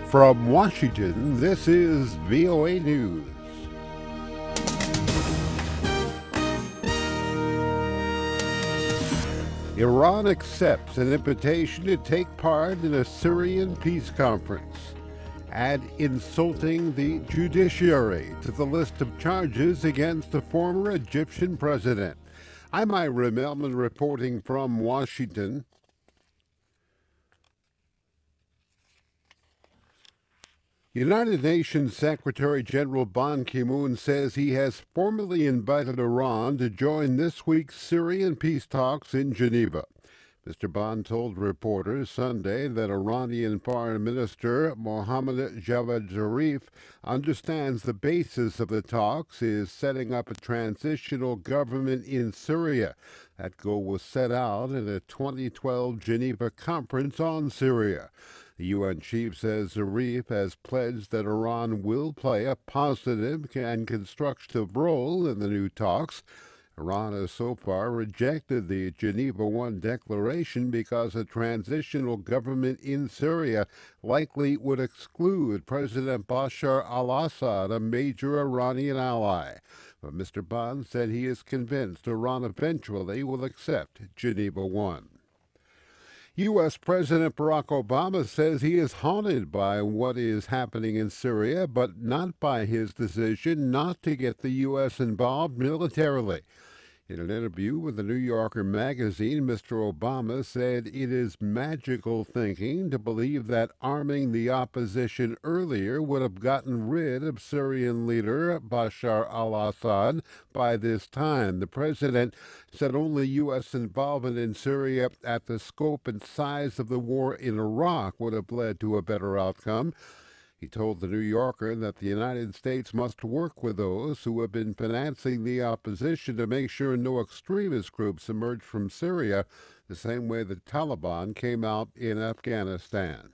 From Washington, this is VOA News. Iran accepts an invitation to take part in a Syrian peace conference. Add insulting the judiciary to the list of charges against the former Egyptian president. I'm Ira Mellman reporting from Washington. United Nations Secretary General Ban Ki-moon says he has formally invited Iran to join this week's Syrian peace talks in Geneva. Mr. Ban told reporters Sunday that Iranian Foreign Minister Mohammad Zarif understands the basis of the talks is setting up a transitional government in Syria. That goal was set out in a 2012 Geneva conference on Syria. The UN chief says Zarif has pledged that Iran will play a positive and constructive role in the new talks. Iran has so far rejected the Geneva I declaration because a transitional government in Syria likely would exclude President Bashar al-Assad, a major Iranian ally. But Mr. Ban said he is convinced Iran eventually will accept Geneva I. U.S. President Barack Obama says he is haunted by what is happening in Syria, but not by his decision not to get the U.S. involved militarily. In an interview with the New Yorker magazine, Mr. Obama said it is magical thinking to believe that arming the opposition earlier would have gotten rid of Syrian leader Bashar al-Assad by this time. The president said only U.S. involvement in Syria at the scope and size of the war in Iraq would have led to a better outcome. He told the New Yorker that the United States must work with those who have been financing the opposition to make sure no extremist groups emerge from Syria, the same way the Taliban came out in Afghanistan.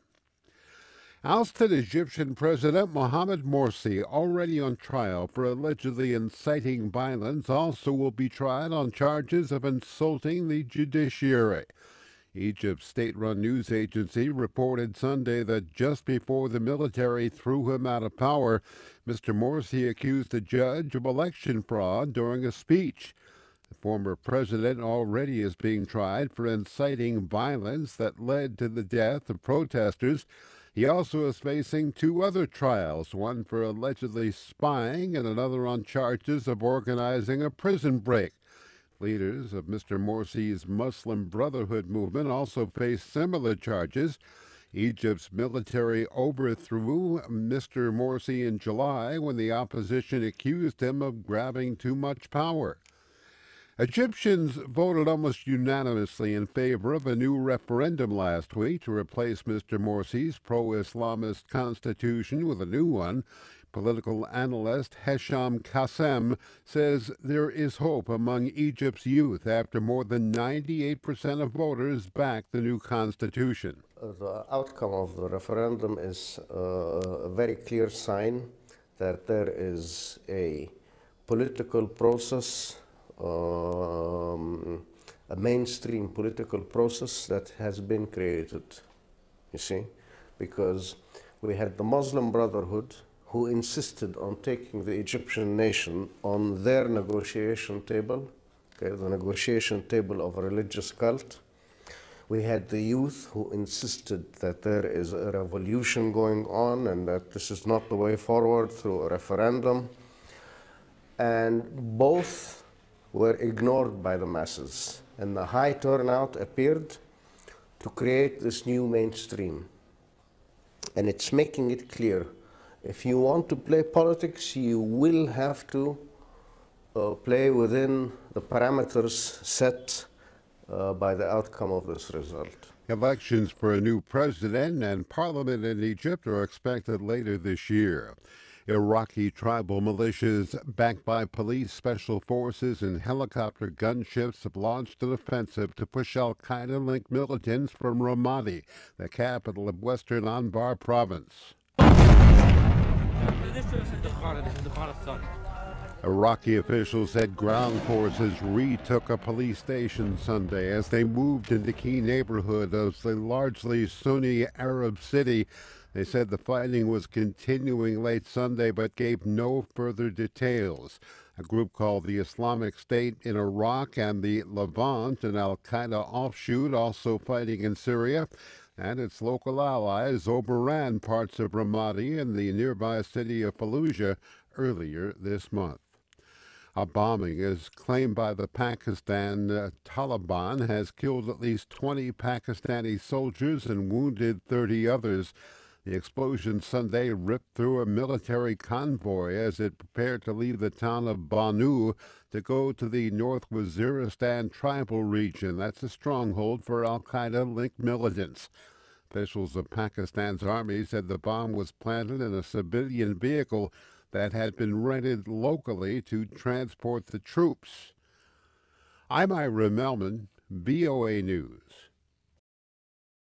Ousted Egyptian President Mohammad Morsi, already on trial for allegedly inciting violence, also will be tried on charges of insulting the judiciary. Egypt's state-run news agency reported Sunday that just before the military threw him out of power, Mr. Morsi accused a judge of election fraud during a speech. The former president already is being tried for inciting violence that led to the death of protesters. He also is facing two other trials, one for allegedly spying and another on charges of organizing a prison break. Leaders of Mr. Morsi's Muslim Brotherhood movement also face similar charges. Egypt's military overthrew Mr. Morsi in July when the opposition accused him of grabbing too much power. Egyptians voted almost unanimously in favor of a new referendum last week to replace Mr. Morsi's pro-Islamist constitution with a new one. Political analyst Hesham Kassem says there is hope among Egypt's youth after more than 98% of voters back the new constitution. The outcome of the referendum is a very clear sign that there is a political process, a mainstream political process that has been created, you see, because we had the Muslim Brotherhood who insisted on taking the Egyptian nation on their negotiation table, okay, the negotiation table of a religious cult. We had the youth who insisted that there is a revolution going on and that this is not the way forward through a referendum. And both were ignored by the masses. And the high turnout appeared to create this new mainstream. And it's making it clear, if you want to play politics, you will have to play within the parameters set by the outcome of this result. Elections for a new president and parliament in Egypt are expected later this year. Iraqi tribal militias backed by police, special forces, and helicopter gunships have launched an offensive to push al-Qaeda-linked militants from Ramadi, the capital of western Anbar province. Iraqi officials said ground forces retook a police station Sunday as they moved into key neighborhood of the largely Sunni Arab city. They said the fighting was continuing late Sunday but gave no further details. A group called the Islamic State in Iraq and the Levant, an al-Qaeda offshoot, also fighting in Syria, and its local allies overran parts of Ramadi and the nearby city of Fallujah earlier this month. A bombing, as claimed by the Pakistan Taliban, has killed at least 20 Pakistani soldiers and wounded 30 others. The explosion Sunday ripped through a military convoy as it prepared to leave the town of Banu to go to the North Waziristan tribal region. That's a stronghold for al-Qaeda-linked militants. Officials of Pakistan's army said the bomb was planted in a civilian vehicle that had been rented locally to transport the troops. I'm Ira Mellman, VOA News.